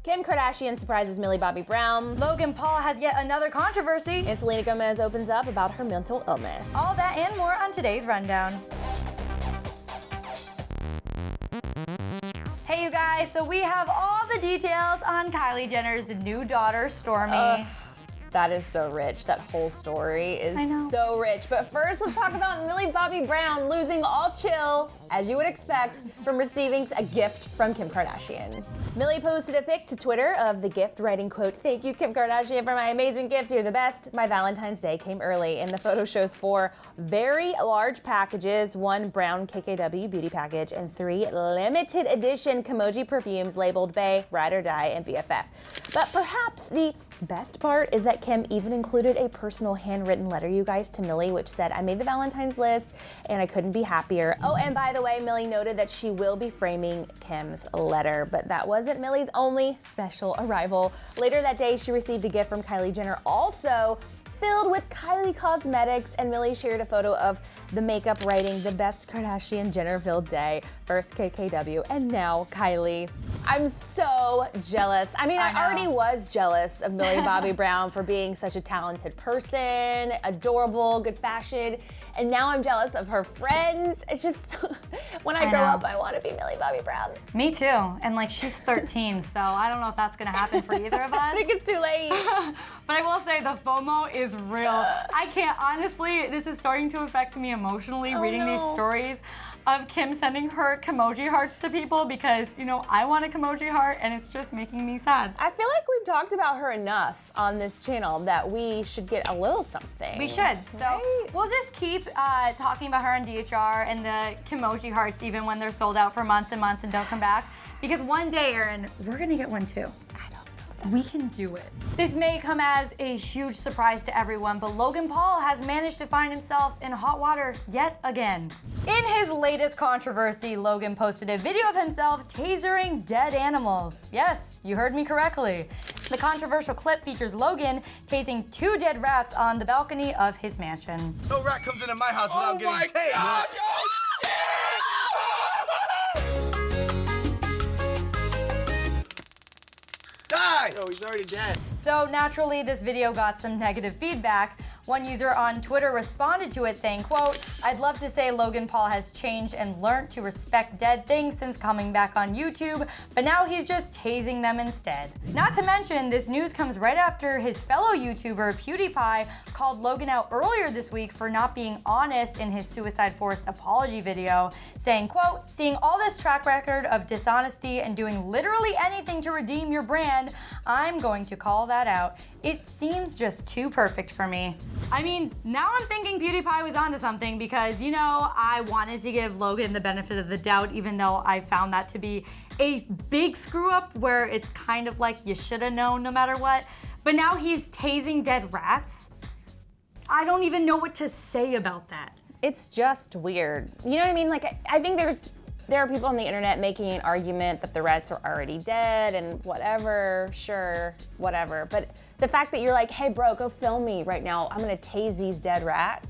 Kim Kardashian surprises Millie Bobby Brown. Logan Paul has yet another controversy. And Selena Gomez opens up about her mental illness. All that and more on today's rundown. Hey you guys, so we have all the details on Kylie Jenner's new daughter, Stormi. That is so rich. That whole story is so rich. But first, let's talk about Millie Bobby Brown losing all chill, as you would expect, from receiving a gift from Kim Kardashian. Millie posted a pic to Twitter of the gift, writing, quote, "Thank you, Kim Kardashian, for my amazing gifts. You're the best. My Valentine's Day came early." And the photo shows 4 very large packages, 1 brown KKW beauty package, and 3 limited edition Kimoji perfumes labeled Bae, Ride or Die, and BFF. But perhaps the best part is that Kim even included a personal handwritten letter, you guys, to Millie, which said, "I made the Valentine's list and I couldn't be happier." Oh, and by the way, Millie noted that she will be framing Kim's letter, but that wasn't Millie's only special arrival. Later that day, she received a gift from Kylie Jenner, also filled with Kylie cosmetics, and Millie shared a photo of the makeup, writing, "The best Kardashian Jenner-filled day. First KKW, and now Kylie." I'm so jealous. I mean, I already was jealous of Millie Bobby Brown for being such a talented person, adorable, good fashion, and now I'm jealous of her friends. It's just, when I grow up, I want to be Millie Bobby Brown. Me too, and like she's 13, so I don't know if that's gonna happen for either of us. I think it's too late. But I will say the FOMO is real. I can't, honestly, this is starting to affect me emotionally reading these stories of Kim sending her Kimoji hearts to people because, you know, I want a Kimoji heart and it's just making me sad. I feel like we've talked about her enough on this channel that we should get a little something. We should. So we'll just keep talking about her on DHR and the Kimoji hearts even when they're sold out for months and months and don't come back. Because one day, Erin, we're gonna get one too. We can do it. This may come as a huge surprise to everyone, but Logan Paul has managed to find himself in hot water yet again. In his latest controversy, Logan posted a video of himself tasering dead animals. Yes, you heard me correctly. The controversial clip features Logan tasing 2 dead rats on the balcony of his mansion. No rat comes into my house without getting tased. God. Die! Oh, he's already dead. So naturally, this video got some negative feedback. One user on Twitter responded to it saying, quote, "I'd love to say Logan Paul has changed and learned to respect dead things since coming back on YouTube, but now he's just tasing them instead." Not to mention, this news comes right after his fellow YouTuber PewDiePie called Logan out earlier this week for not being honest in his Suicide Forest apology video, saying, quote, "Seeing all this track record of dishonesty and doing literally anything to redeem your brand, I'm going to call that out. It seems just too perfect for me." I mean, now I'm thinking PewDiePie was onto something because, you know, I wanted to give Logan the benefit of the doubt, even though I found that to be a big screw up where it's kind of like you should have known no matter what. But now he's tasing dead rats. I don't even know what to say about that. It's just weird. You know what I mean? Like, I think there are people on the internet making an argument that the rats are already dead and whatever, sure, whatever. But the fact that you're like, "Hey bro, go film me right now. I'm gonna tase these dead rats."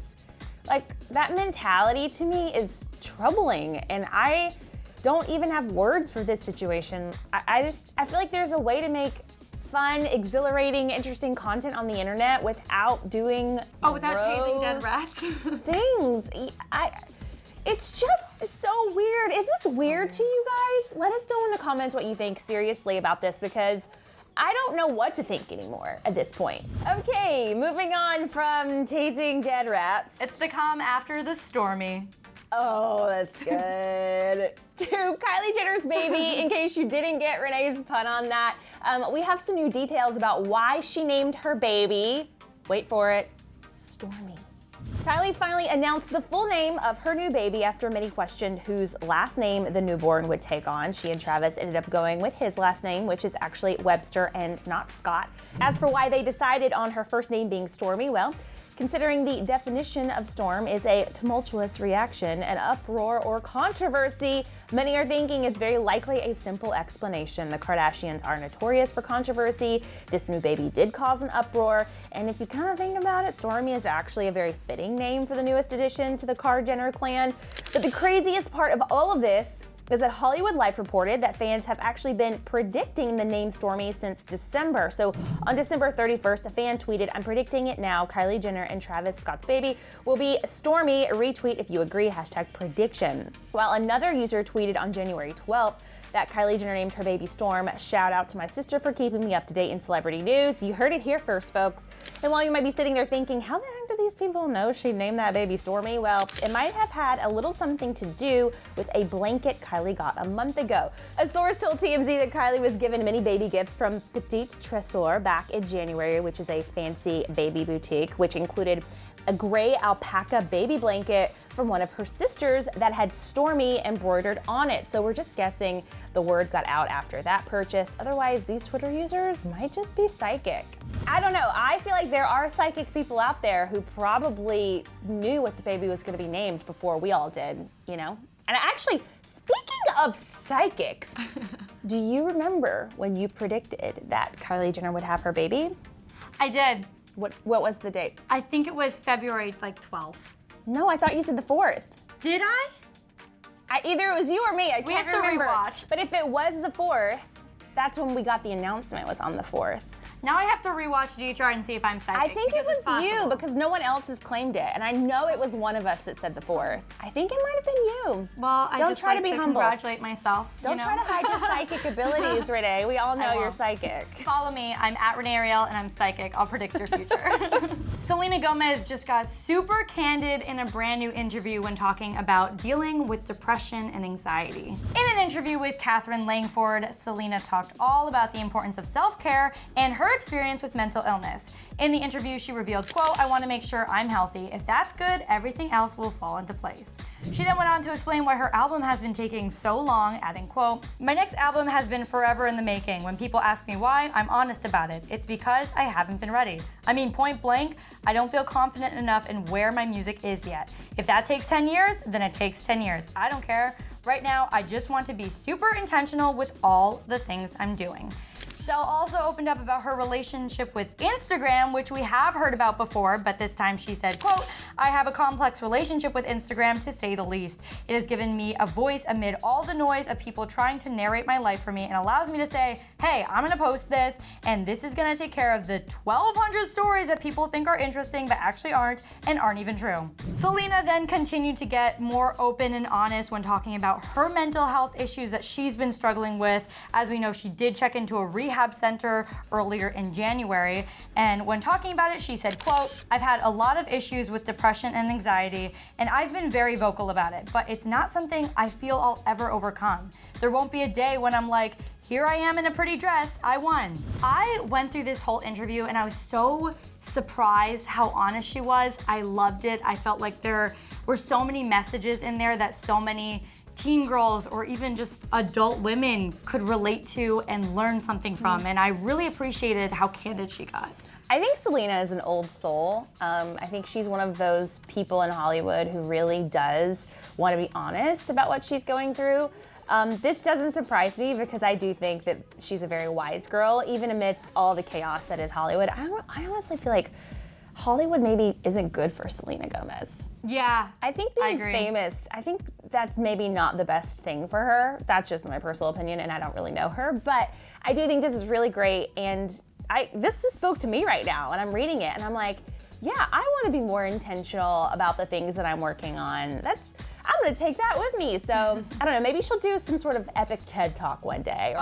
Like, that mentality to me is troubling, and I don't even have words for this situation. I feel like there's a way to make fun, exhilarating, interesting content on the internet without doing without tasing dead rats? things. It's just so weird. Is this weird to you guys? Let us know in the comments what you think seriously about this, because I don't know what to think anymore at this point. Okay, moving on from tasing dead rats. It's to come after the Stormi. Oh, that's good. To Kylie Jenner's baby, in case you didn't get Renee's pun on that, we have some new details about why she named her baby, wait for it, Stormi. Kylie finally announced the full name of her new baby after many questioned whose last name the newborn would take on. She and Travis ended up going with his last name, which is actually Webster and not Scott. As for why they decided on her first name being Stormi, well, considering the definition of storm is a tumultuous reaction, an uproar, or controversy, many are thinking it's very likely a simple explanation. The Kardashians are notorious for controversy. This new baby did cause an uproar, and if you kind of think about it, Stormi is actually a very fitting name for the newest addition to the Jenner clan. But the craziest part of all of this is that Hollywood Life reported that fans have actually been predicting the name Stormi since December. So on December 31st, a fan tweeted, "I'm predicting it now. Kylie Jenner and Travis Scott's baby will be Stormi. Retweet if you agree. #prediction." While another user tweeted on January 12th that Kylie Jenner named her baby Storm. Shout out to my sister for keeping me up to date in celebrity news. You heard it here first, folks. And while you might be sitting there thinking, how the heck do these people know she named that baby Stormi? Well, it might have had a little something to do with a blanket Kylie got a month ago. A source told TMZ that Kylie was given many baby gifts from Petit Trésor back in January, which is a fancy baby boutique, which included a gray alpaca baby blanket from one of her sisters that had Stormi embroidered on it. So we're just guessing the word got out after that purchase. Otherwise, these Twitter users might just be psychic. I don't know. I feel like there are psychic people out there who probably knew what the baby was going to be named before we all did, you know? And actually, speaking of psychics, do you remember when you predicted that Kylie Jenner would have her baby? I did. What was the date? I think it was February 12th. No, I thought you said the 4th. Did I? Either it was you or me. I We can't have to remember. rewatch. But if it was the 4th, that's when we got the announcement was on the 4th. Now I have to rewatch DHR and see if I'm psychic. I think it was it's possible. you because no one else has claimed it. And I know it was one of us that said the 4th. I think it might have been you. Well, I Don't just try like to be to humble. congratulate myself. Don't you know? try to hide your psychic abilities, Renee. We all know you're won't. psychic. Follow me. I'm at Renee Ariel and I'm psychic. I'll predict your future. Selena Gomez just got super candid in a brand new interview when talking about dealing with depression and anxiety. In an interview with Catherine Langford, Selena talked all about the importance of self-care and her experience with mental illness. In the interview, she revealed, quote, "I want to make sure I'm healthy. If that's good, everything else will fall into place." She then went on to explain why her album has been taking so long, adding, quote, "My next album has been forever in the making. When people ask me why, I'm honest about it. It's because I haven't been ready. I mean, point blank, I don't feel confident enough in where my music is yet. If that takes 10 years, then it takes 10 years. I don't care. Right now, I just want to be super intentional with all the things I'm doing." Sel also opened up about her relationship with Instagram, which we have heard about before, but this time she said, quote, "I have a complex relationship with Instagram, to say the least. It has given me a voice amid all the noise of people trying to narrate my life for me and allows me to say, hey, I'm gonna post this, and this is gonna take care of the 1,200 stories that people think are interesting but actually aren't and aren't even true." Selena then continued to get more open and honest when talking about her mental health issues that she's been struggling with. As we know, she did check into a rehab center earlier in January, and when talking about it, she said, quote, "I've had a lot of issues with depression and anxiety, and I've been very vocal about it, but it's not something I feel I'll ever overcome. There won't be a day when I'm like, here I am in a pretty dress, I won." I went through this whole interview and I was so surprised how honest she was. I loved it. I felt like there were so many messages in there that so many teen girls or even just adult women could relate to and learn something from. And I really appreciated how candid she got. I think Selena is an old soul. I think she's one of those people in Hollywood who really does want to be honest about what she's going through. This doesn't surprise me because I do think that she's a very wise girl, even amidst all the chaos that is Hollywood. I honestly feel like Hollywood maybe isn't good for Selena Gomez. Yeah, I think I being agree. famous, I think that's maybe not the best thing for her. That's just my personal opinion, and I don't really know her. But I do think this is really great, and this just spoke to me right now, and I'm reading it, and I'm like, yeah, I want to be more intentional about the things that I'm working on. I'm gonna take that with me. So I don't know, maybe she'll do some sort of epic TED Talk one day,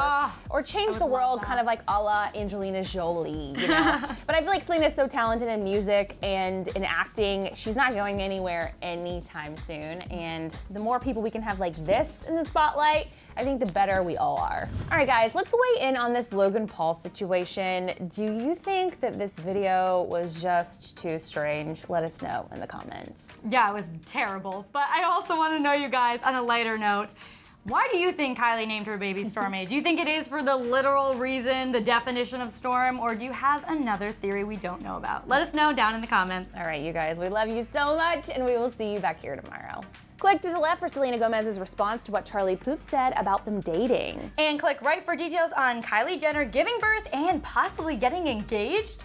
or change the world, kind of like a la Angelina Jolie, you know? But I feel like Selena's so talented in music and in acting. She's not going anywhere anytime soon. And the more people we can have like this in the spotlight, I think the better we all are. All right, guys, let's weigh in on this Logan Paul situation. Do you think that this video was just too strange? Let us know in the comments. Yeah, it was terrible. But I also want to know, you guys, on a lighter note, why do you think Kylie named her baby Stormi? Do you think it is for the literal reason, the definition of storm, or do you have another theory we don't know about? Let us know down in the comments. All right, you guys, we love you so much, and we will see you back here tomorrow. Click to the left for Selena Gomez's response to what Charlie Puth said about them dating. And click right for details on Kylie Jenner giving birth and possibly getting engaged.